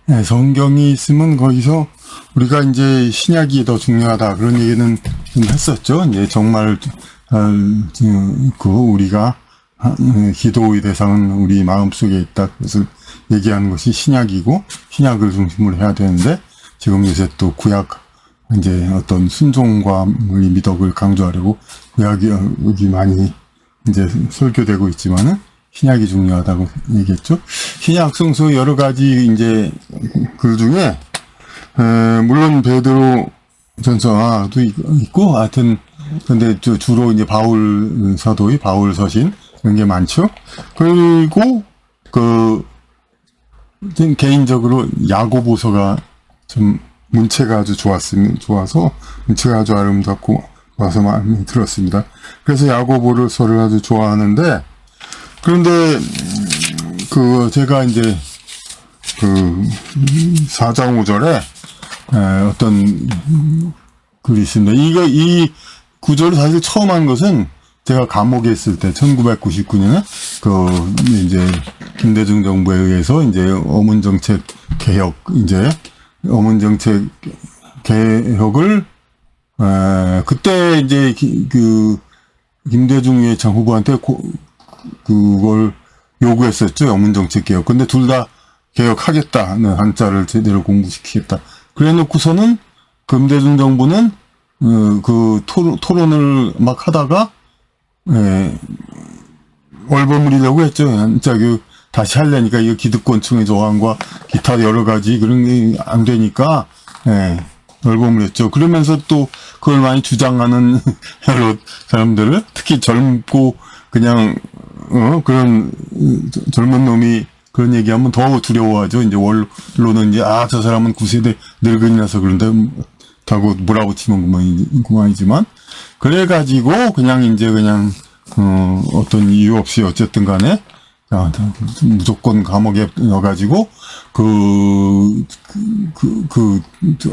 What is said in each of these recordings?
네, 성경이 있으면 거기서 우리가 이제 신약이 더 중요하다 그런 얘기는 좀 했었죠. 이제 정말 우리가 기도의 대상은 우리 마음속에 있다. 그것을 얘기하는 것이 신약이고 신약을 중심으로 해야 되는데 지금 요새 또 구약 이제 어떤 순종과 우리 미덕을 강조하려고 구약이 여기 많이 이제 설교되고 있지만은 신약이 중요하다고 얘기했죠. 신약 성서 여러 가지 이제 글 중에 물론 베드로 전서도 있고 하여튼 근데 주로 이제 바울 사도의 바울 서신 그런 게 많죠. 그리고 개인적으로 야고보서가 좀 문체가 아주 좋아서 문체가 아주 아름답고 와서 마음에 들었습니다. 그래서 야고보서를 아주 좋아하는데 그런데 제가 이제 4장 5절에 어떤 글이 있습니다. 이 구절을 사실 처음 한 것은 제가 감옥에 있을 때 1999년에 이제 김대중 정부에 의해서 이제 어문정책 개혁 어문정책 개혁을 그때 이제 김대중 전 후보한테 그걸 요구했었죠. 어문정책 개혁. 근데 둘 다 개혁하겠다는 한자를 제대로 공부시키겠다. 그래 놓고서는 김대중 정부는 토론을 막 하다가 얼버무리려고 했죠. 한자 교육 다시 하려니까 이거 기득권층의 저항과 기타 여러 가지 그런 게 안 되니까 얼버무렸죠. 그러면서 또 그걸 많이 주장하는 여러 사람들을 특히 젊고 그냥 그런 젊은 놈이 그런 얘기하면 더 두려워하죠. 이제 원로는 이제 저 사람은 9세대 늙은이라서 그런다고 몰아붙이면 그만이지만 그래가지고 그냥 어떤 이유 없이 어쨌든 간에 무조건 감옥에 넣어가지고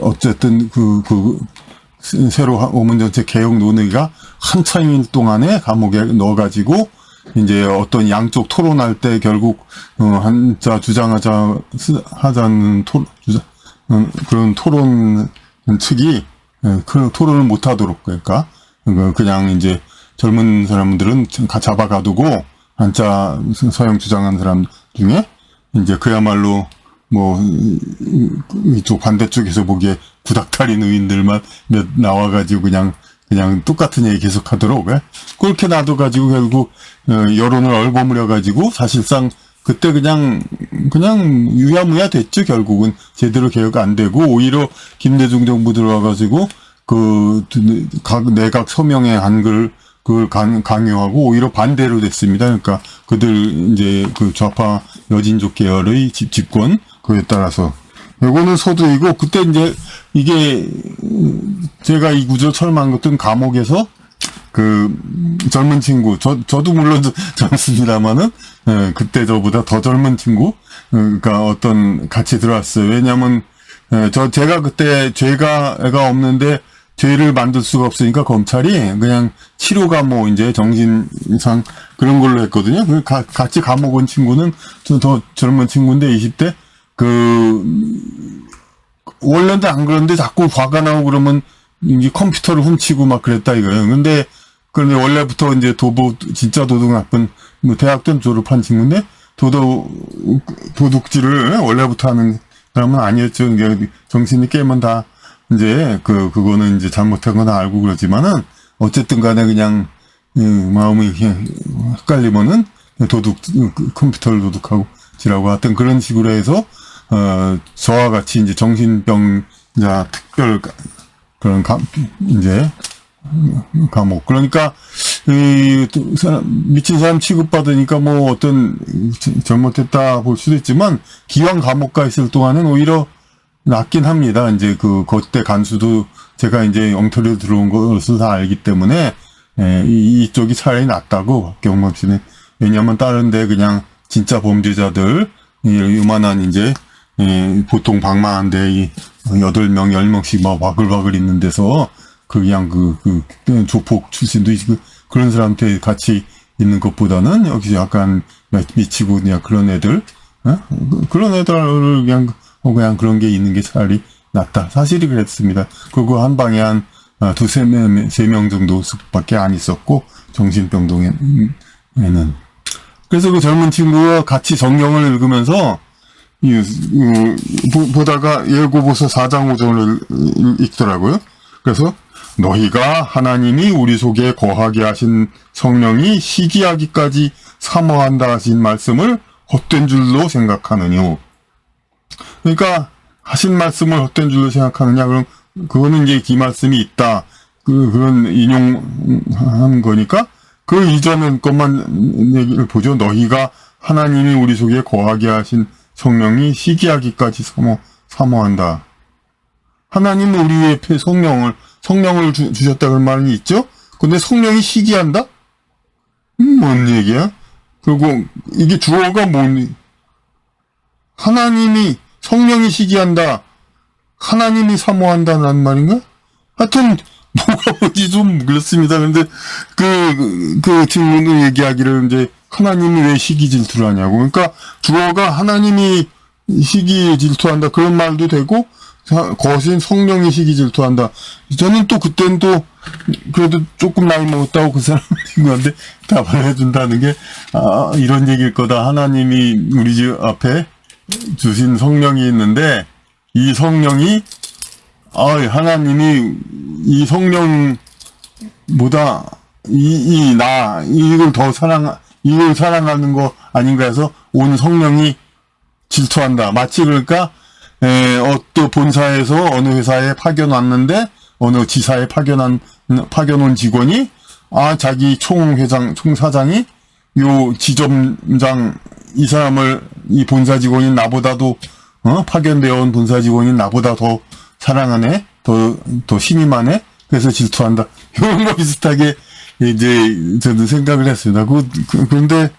어쨌든 새로 어문정책 개혁 논의가 한참일 동안에 감옥에 넣어가지고 이제 어떤 양쪽 토론할 때 결국 한자 하자는 그런 토론 측이 그 토론을 못하도록 그러니까 그냥 이제 젊은 사람들은 잡아가두고 한자 서양 주장하는 사람 중에 이제 그야말로 이쪽 반대쪽에서 보기에 구닥다리 의인들만 몇 나와가지고 그냥 똑같은 얘기 계속 하도록 그렇게 놔둬가지고 결국 여론을 얼버무려가지고 사실상 그때 그냥 유야무야 됐죠. 결국은 제대로 개혁 안 되고 오히려 김대중 정부 들어와가지고 각 내각 서명의 한글 그걸 강요하고 오히려 반대로 됐습니다. 그러니까 그들 이제 좌파 여진족 계열의 집권 그에 따라서 요거는 서두이고 그때 이제 이게 제가 이 구절 처음 한 것은 감옥에서 젊은 친구 저도 물론 젊습니다만은 그때 저보다 더 젊은 친구 그러니까 어떤 같이 들어왔어요. 왜냐하면 제가 그때 죄가 없는데 죄를 만들 수가 없으니까 검찰이 그냥 치료가 이제 정신상 그런 걸로 했거든요. 같이 감옥 온 친구는 더 젊은 친구인데 20대 원래는 안 그런데 자꾸 화가 나고 그러면 이제 컴퓨터를 훔치고 막 그랬다 이거예요. 그런데 원래부터 이제 진짜 도둑 나쁜 대학 때 졸업한 친구인데 도둑질을 원래부터 하는 사람은 아니었죠. 정신이 깨면 다 이제 그거는 이제 잘못한 건 알고 그러지만은 어쨌든 간에 그냥 마음이 그냥 헷갈리면은 컴퓨터를 도둑하고 지라고 하여튼 그런 식으로 해서 저와 같이 이제 정신병자 특별 그런 이제 감옥 그러니까 미친 사람 취급받으니까 어떤 잘못했다 볼 수도 있지만 기왕 감옥 가 있을 동안은 오히려 낫긴 합니다. 이제 그때 간수도 제가 이제 엉터리로 들어온 것을 다 알기 때문에 이쪽이 차라리 낫다고 박경범 씨는 왜냐하면 다른데 그냥 진짜 범죄자들 요만한 이제 보통 방망한데 8명 10명씩 막 바글바글 있는 데서 그냥 조폭 출신도 있고 그런 사람한테 같이 있는 것보다는 여기서 약간 미치고 그냥 그런 애들 그런 애들을 그냥 그냥 그런 게 있는 게 차라리 낫다. 사실이 그랬습니다. 그거 한 방에 한 두세 명 정도밖에 안 있었고, 정신병동에는. 그래서 그 젊은 친구가 같이 성경을 읽으면서, 보다가 예고보서 4장 5절을 읽더라고요. 그래서 너희가 하나님이 우리 속에 거하게 하신 성령이 시기하기까지 사모한다 하신 말씀을 헛된 줄로 생각하느뇨. 그러니까 하신 말씀을 헛된 줄로 생각하느냐? 그럼 그거는 이제 이 말씀이 있다. 그런 인용한 거니까 그 이전의 것만 얘기를 보죠. 너희가 하나님이 우리 속에 거하게 하신 성령이 시기하기까지 사모한다. 하나님은 우리의 성령을 주셨다 그런 말이 있죠? 근데 성령이 시기한다? 뭔 얘기야? 그리고 이게 주어가 하나님이, 성령이 시기한다. 하나님이 사모한다는 말인가? 하여튼, 뭐가 뭔지 좀 그렇습니다. 근데, 그 친구는 얘기하기를 이제, 하나님이 왜 시기 질투를 하냐고. 그러니까, 주어가 하나님이 시기 질투한다. 그런 말도 되고, 거신 성령이 시기 질투한다. 저는 또 그땐 또 그래도 조금 나이 먹었다고 그 사람한테 답을 해준다는 게 이런 얘기일 거다. 하나님이 우리 집 앞에 주신 성령이 있는데 이 성령이 하나님이 이 성령보다 이걸 사랑하는 거 아닌가 해서 온 성령이 질투한다. 마치 그러니까 어떤 본사에서 어느 회사에 파견 왔는데 어느 지사에 파견 온 직원이 자기 총사장이 요 지점장 이 사람을 이 본사 직원이 나보다도 파견되어 온 본사 직원이 나보다 더 사랑하네, 더 신임하네. 그래서 질투한다. 이런 거 비슷하게 이제 저도 생각을 했습니다. 그런데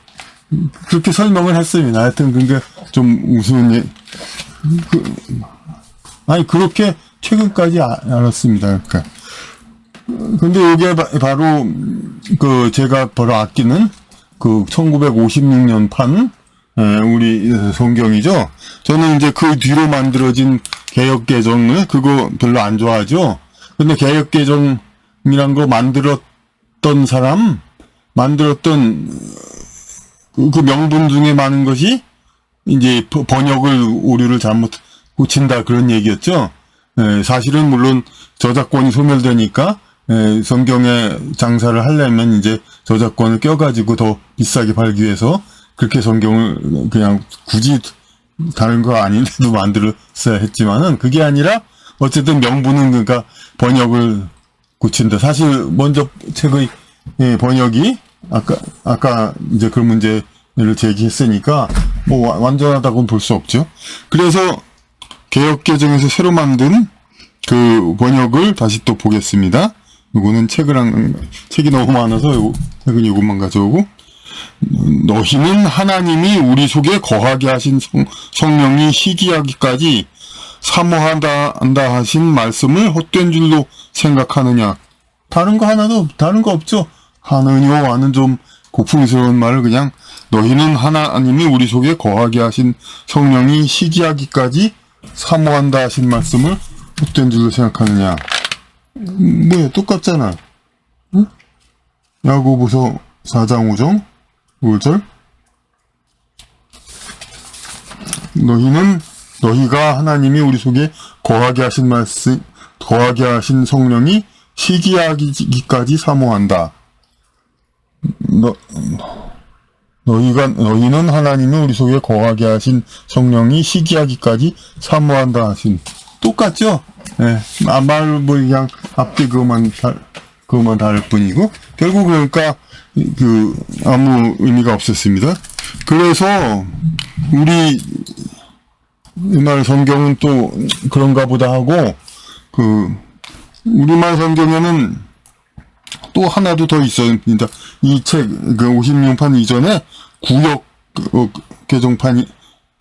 그렇게 설명을 했습니다. 하여튼 그게 좀 우스운 그렇게 최근까지 알았습니다. 그러니까. 근데 이게 바로, 제가 바로 아끼는, 1956년 판, 우리 성경이죠. 저는 이제 그 뒤로 만들어진 개역개정을, 그거 별로 안 좋아하죠. 근데 개역개정이란 거 만들었던 사람, 그 명분 중에 많은 것이, 이제 오류를 잘못 고친다 그런 얘기였죠. 사실은 물론 저작권이 소멸되니까 성경에 장사를 하려면 이제 저작권을 껴가지고 더 비싸게 팔기 위해서 그렇게 성경을 그냥 굳이 다른 거 아닌데도 만들었어야 했지만은 그게 아니라 어쨌든 명분은 그러니까 번역을 고친다. 사실 먼저 책의 번역이 아까 이제 그 문제를 제기했으니까 뭐 완전하다고는 볼 수 없죠. 그래서 개역개정에서 새로 만든 그 번역을 다시 또 보겠습니다. 이거는 책이 너무 많아서 책은 이것만 가져오고 너희는 하나님이 우리 속에 거하게 하신 성령이 시기하기까지 사모한다 하신 말씀을 헛된 줄로 생각하느냐. 다른 거 없죠. 하느뇨와는 좀 고풍스러운 말을 그냥 너희는 하나님이 우리 속에 거하게 하신 성령이 시기하기까지 사모한다 하신 말씀을 헛된 줄로 생각하느냐. 뭐야, 똑같잖아. 응? 야고보서 4장 5절 너희가 하나님이 우리 속에 거하게 하신 성령이 시기하기까지 사모한다. 너희는 하나님이 우리 속에 거하게 하신 성령이 시기하기까지 사모한다 하신. 똑같죠? 예. 말을 그냥 앞뒤 그것만 다를 뿐이고, 결국 그러니까, 아무 의미가 없었습니다. 그래서, 우리말 성경은 또 그런가 보다 하고, 우리말 성경에는 또 하나도 더 있습니다. 이 책, 56판 이전에 구역 개정판이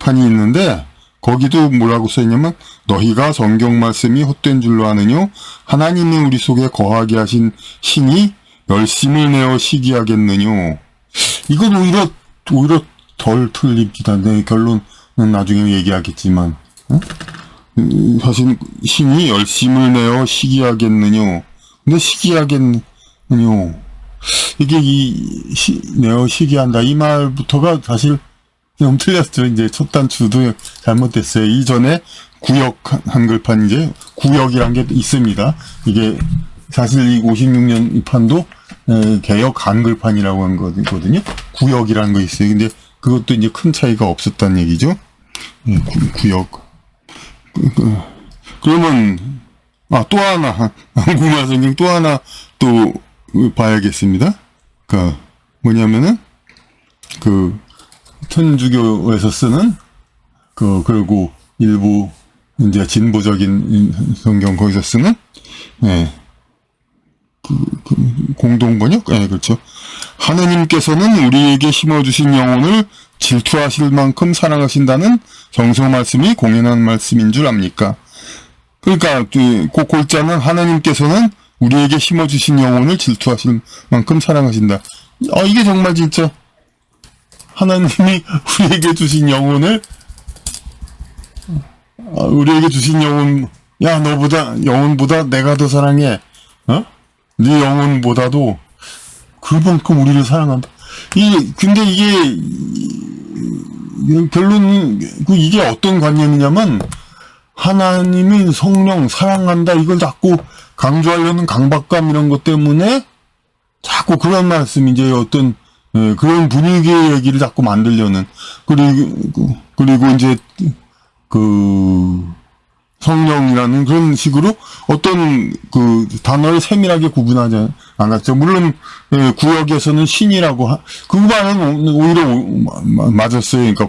있는데, 거기도 뭐라고 써있냐면, 너희가 성경 말씀이 헛된 줄로 아느뇨? 하나님이 우리 속에 거하게 하신 신이 열심을 내어 시기하겠느뇨? 이건 오히려 덜 틀립니다. 네, 결론은 나중에 얘기하겠지만, 사실 신이 열심을 내어 시기하겠느뇨. 근데 시기하겠느뇨. 이게 내어 시기한다. 이 말부터가 사실 좀 틀렸죠. 이제 첫 단추도 잘못됐어요. 이전에 구역 한글판 이제 구역이란 게 있습니다. 이게 사실 이 56년 이 판도 개역 한글판이라고 한 거거든요. 구역이라는 거 있어요. 근데 그것도 이제 큰 차이가 없었다는 얘기죠. 구역. 그러면 또 하나 한국말 성경 또 하나 또 봐야겠습니다. 그러니까 뭐냐면은 그 천주교에서 쓰는 그리고 일부 이제 진보적인 성경 거기서 쓰는 공동 번역? 그렇죠. 하느님께서는 우리에게 심어주신 영혼을 질투하실 만큼 사랑하신다는 성서 말씀이 공연한 말씀인 줄 압니까? 그러니까 그 골자는 하나님께서는 우리에게 심어주신 영혼을 질투하실 만큼 사랑하신다. 이게 정말 진짜 하나님이 우리에게 주신 영혼을 야 영혼보다 내가 더 사랑해. 네 영혼보다도 그만큼 우리를 사랑한다. 근데 이게 결론 이게 어떤 관념이냐면 하나님이 성령 사랑한다 이걸 자꾸 강조하려는 강박감 이런 것 때문에 자꾸 그런 말씀 이제 어떤 그런 분위기의 얘기를 자꾸 만들려는 그리고 이제 성령이라는 그런 식으로 어떤 단어를 세밀하게 구분하지 않았죠. 물론 구역에서는 신이라고 그 말은 오히려 맞았어요. 그러니까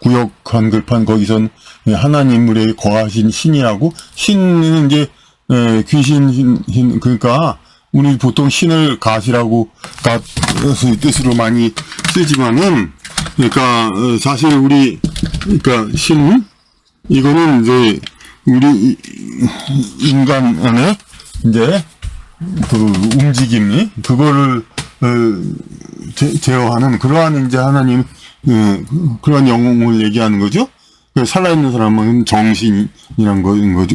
구역 한글판 거기선 하나님을 거하신 신이라고 신은 이제 귀신 그러니까 우리 보통 신을 갓이라고 갓의 뜻으로 많이 쓰지만은 그러니까 사실 그러니까 신 이거는 이제 우리 인간 안에 이제 움직임이 그거를 제어하는 그러한 이제 하나님 그런 영웅을 얘기하는 거죠. 살아있는 사람은 정신이란 거이고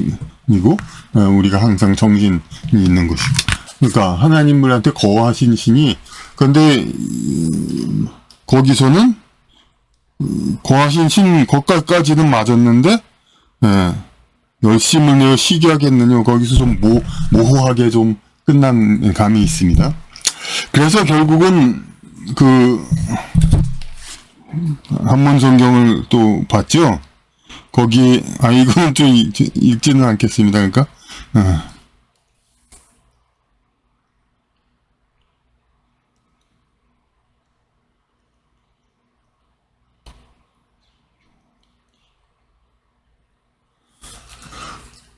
우리가 항상 정신이 있는 것이고 그러니까 하나님들한테 거하신 신이 그런데 거기서는 거하신 신 것까지는 맞았는데 열심을 내어 시기하겠느냐 거기서 좀 모호하게 좀 끝난 감이 있습니다. 그래서 결국은 한문 성경을 또 봤죠. 거기에 이거는 좀 읽지는 않겠습니다. 그러니까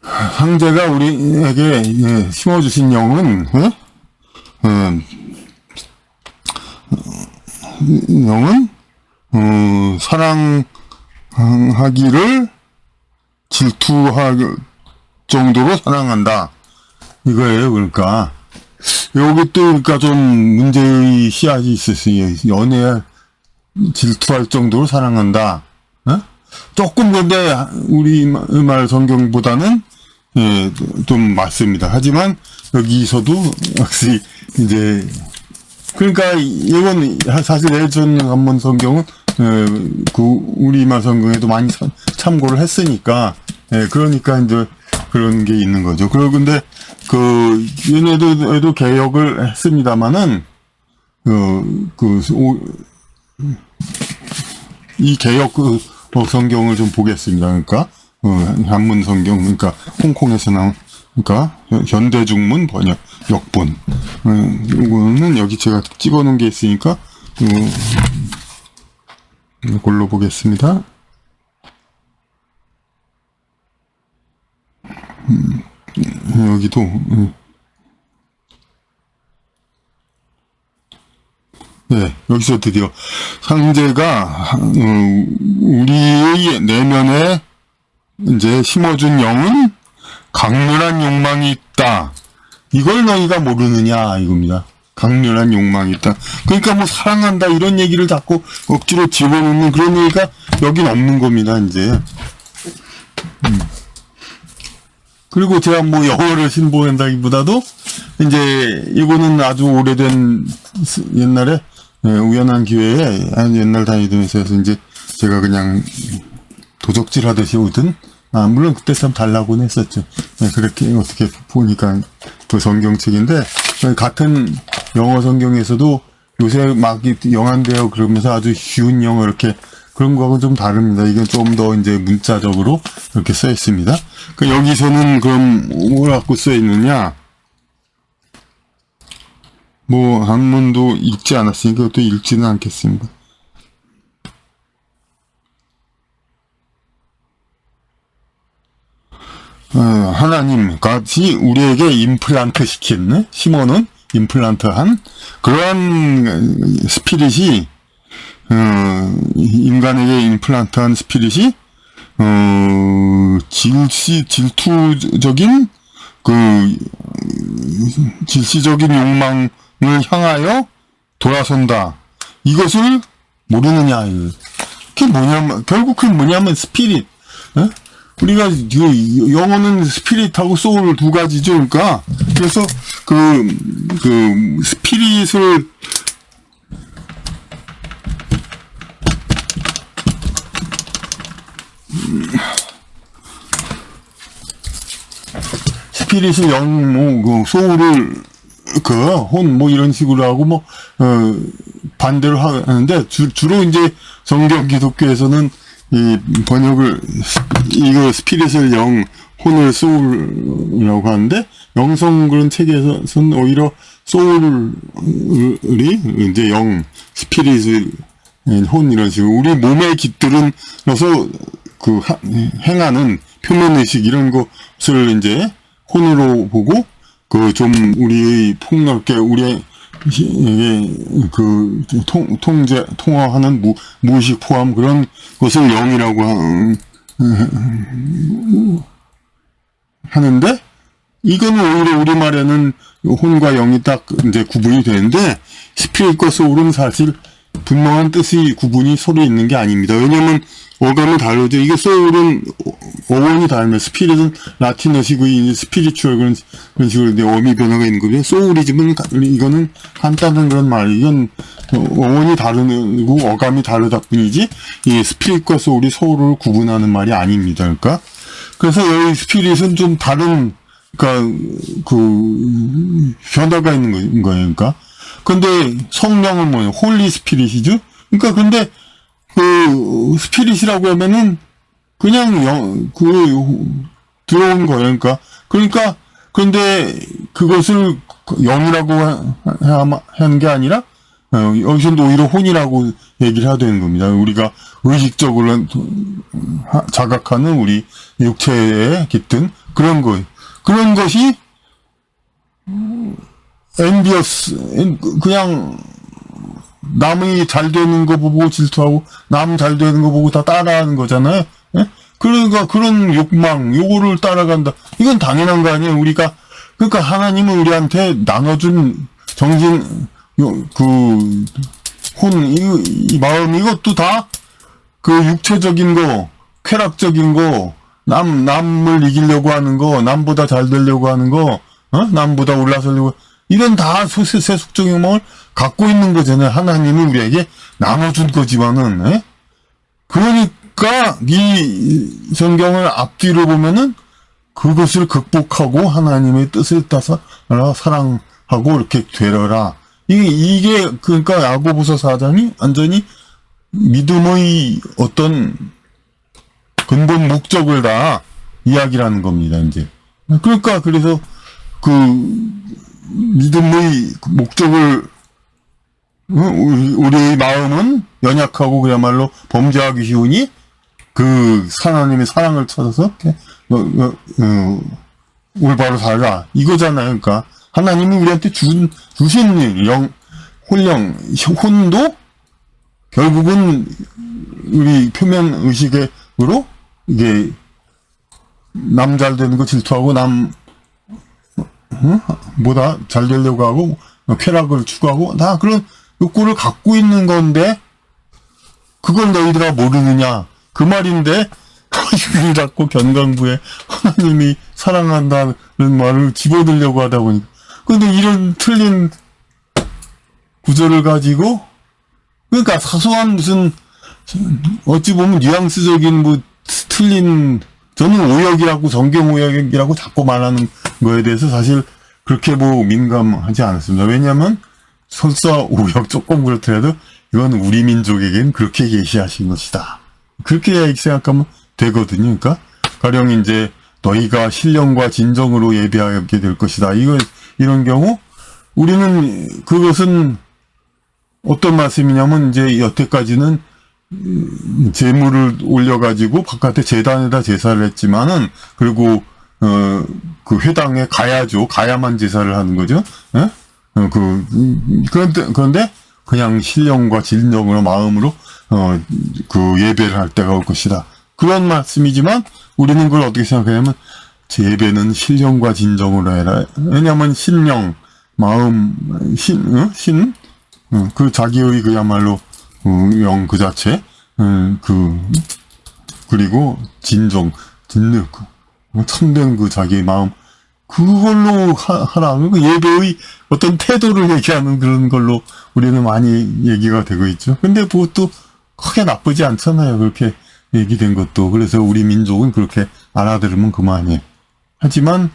황제가 우리에게 심어주신 영은 사랑하기를 질투할 정도로 사랑한다. 이거예요. 그러니까 여기 또 그러니까 좀 문제의 씨앗이 있었어요. 연애에 질투할 정도로 사랑한다. 조금 근데 우리말 성경보다는 좀 맞습니다. 하지만 여기서도 역시 이제 그러니까 이건 사실 예전 한문 성경은 우리말 성경에도 많이 참고를 했으니까 그러니까 이제 그런 게 있는 거죠. 그리고 근데 얘네도 개혁을 했습니다만은 이 개혁 성경을 좀 보겠습니다. 그러니까 한문 성경 그러니까 홍콩에서 나온 그러니까 현대중문 번역 역본 이거는 여기 제가 찍어놓은 게 있으니까 이걸로 보겠습니다. 여기도 여기서 드디어 상제가 우리의 내면에 이제 심어준 영은 강렬한 욕망이 있다. 이걸 너희가 모르느냐 이겁니다. 강렬한 욕망이 있다. 그러니까 뭐 사랑한다 이런 얘기를 자꾸 억지로 집어넣는 그런 얘기가 여긴 없는 겁니다. 이제 그리고 제가 뭐 영어를 신봉한다기보다도 이제 이거는 아주 오래된 옛날에 우연한 기회에 옛날 다니던 회사에서 이제 제가 그냥 도적질 하듯이 오든 물론 그때 참 달라고는 했었죠. 그렇게 어떻게 보니까 그 성경책인데 같은 영어 성경에서도 요새 막 영한대요 그러면서 아주 쉬운 영어 이렇게 그런 거하고는 좀 다릅니다. 이게 좀 더 이제 문자적으로 이렇게 써 있습니다. 여기서는 그럼 뭘 갖고 써 있느냐? 뭐 한문도 읽지 않았으니까 또 읽지는 않겠습니다. 하나님 같이 우리에게 임플란트 시킨, 심어놓은 임플란트한 그러한 스피릿이 인간에게 임플란트한 스피릿이 질투적인 질시적인 욕망을 향하여 돌아선다. 이것을 모르느냐. 그게 뭐냐면 결국 그게 뭐냐면 스피릿. 우리가 영어는 스피릿하고 소울 두 가지죠. 그러니까 그래서 그 스피릿을 스피릿을 소울을 혼 이런 식으로 하고 반대로 하는데 주로 이제 성경 기독교에서는 이 번역을 이거 스피릿을 혼을 소울이라고 하는데 영성 그런 책에서는 오히려 소울이 이제 스피릿을 혼 이런 식으로 우리 몸의 깃들은 그래서 행하는 표면 의식 이런 것을 이제 혼으로 보고 좀 우리의 폭넓게 우리의 통화하는 무의식 포함 그런 것을 영이라고 하는데 이거는 오히려 우리말에는 혼과 영이 딱 이제 구분이 되는데 스피릿과 소울은 사실 분명한 뜻이 구분이 서로 있는 게 아닙니다. 왜냐면 어감이 다르죠. 이게 소울은 어원이 다르면 스피릿은 라틴어식의 이제 스피리추얼 그런 식으로 이제 어미 변화가 있는 거죠. 소울이지만 이거는 간단한 그런 말. 이건 어원이 다르고 어감이 다르다 뿐이지 이 스피릿과 소울이 서로를 구분하는 말이 아닙니다. 그러니까 그래서 여기 스피릿은 좀 다른 변화가 있는 거예요. 그러니까 근데 성령은 뭐예요? 홀리 스피릿이죠. 그러니까 근데 스피릿이라고 하면은 그냥 들어온 거예요. 그러니까 근데 그것을 영이라고 하는 게 아니라 여기서도 오히려 혼이라고 얘기를 해야 되는 겁니다. 우리가 의식적으로 자각하는 우리 육체에 깃든 그런 거 그런 것이 엔비어스 그냥 남이 잘 되는 거 보고 질투하고 남 잘 되는 거 보고 다 따라하는 거잖아요. 예? 그러니까 그런 욕망 요거를 따라간다. 이건 당연한 거 아니에요. 그러니까 하나님은 우리한테 나눠준 정신 이 마음 이것도 다 육체적인 거 쾌락적인 거 남을 이기려고 하는 거 남보다 잘 되려고 하는 거 남보다 올라서려고 이런 다 세속적인 욕망을 갖고 있는 거잖아요. 하나님은 우리에게 나눠준 거지만은, 에? 그러니까 이 성경을 앞뒤로 보면은 그것을 극복하고 하나님의 뜻을 따서 사랑하고 이렇게 되려라. 이게 그러니까 야고보서 4장이 완전히 믿음의 어떤 근본 목적을 다 이야기라는 겁니다. 이제 그러니까 그래서 믿음의 목적을 우리의 마음은 연약하고 그야말로 범죄하기 쉬우니 하나님의 사랑을 찾아서 올바로 살라 이거잖아요. 그러니까 하나님이 우리한테 주신 혼도 결국은 우리 표면 의식으로 이게 남 잘 되는 거 질투하고 보다 잘 되려고 하고 쾌락을 추구하고 다 그런 욕구를 갖고 있는 건데 그걸 너희들아 모르느냐 그 말인데 자꾸 견강부에 하나님이 사랑한다는 말을 집어넣으려고 하다 보니까. 근데 이런 틀린 구절을 가지고, 그러니까 사소한 무슨, 어찌 보면 뉘앙스적인 뭐, 틀린, 저는 오역이라고, 성경 오역이라고 자꾸 말하는 거에 대해서 사실 그렇게 뭐 민감하지 않습니다. 왜냐면, 설사 오역 조금 그렇더라도, 이건 우리 민족에겐 그렇게 계시하신 것이다. 그렇게 생각하면 되거든요. 그러니까, 가령 이제, 너희가 신령과 진정으로 예배하게 될 것이다. 이런 경우, 우리는 그것은 어떤 말씀이냐면, 이제 여태까지는 제물을 올려가지고 바깥에 제단에다 제사를 했지만은, 그리고, 그 회당에 가야죠. 가야만 제사를 하는 거죠. 예? 그런데, 그냥 신령과 진정으로 마음으로, 그 예배를 할 때가 올 것이다. 그런 말씀이지만, 우리는 그걸 어떻게 생각하냐면, 예배는 신령과 진정으로 해라. 왜냐면, 신령, 마음, 그 자기의 그야말로, 영 그 자체, 그리고 진정, 참된 그 자기의 마음, 그걸로 하라. 그 예배의 어떤 태도를 얘기하는 그런 걸로 우리는 많이 얘기가 되고 있죠. 근데 그것도 크게 나쁘지 않잖아요. 그렇게 얘기된 것도. 그래서 우리 민족은 그렇게 알아들으면 그만이에요. 하지만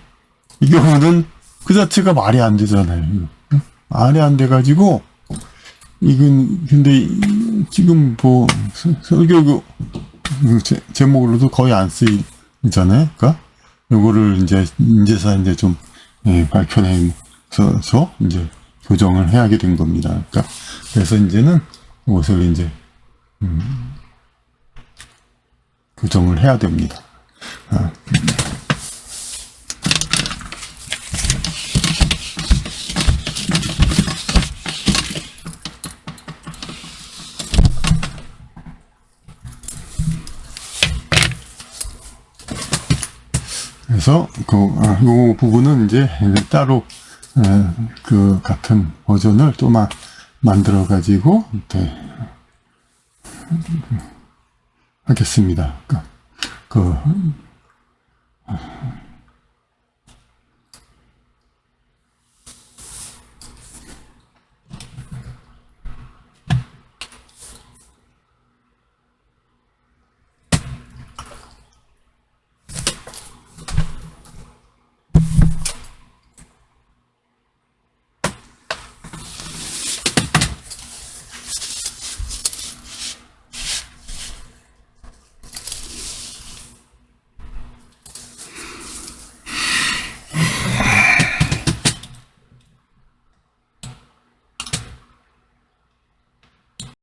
이 경우는 그 자체가 말이 안 되잖아요. 말이 안 돼가지고, 이건, 근데 지금 뭐, 설교 제목으로도 거의 안 쓰이잖아요. 그러니까 요거를 인제사 좀 밝혀내서 이제 교정을 해야 하게 된 겁니다. 그러니까 그래서 이제는 이것을 이제 교정을 해야 됩니다. 그래서 요 부분은 이제 따로 그 같은 버전을 또 만들어 가지고 하겠습니다.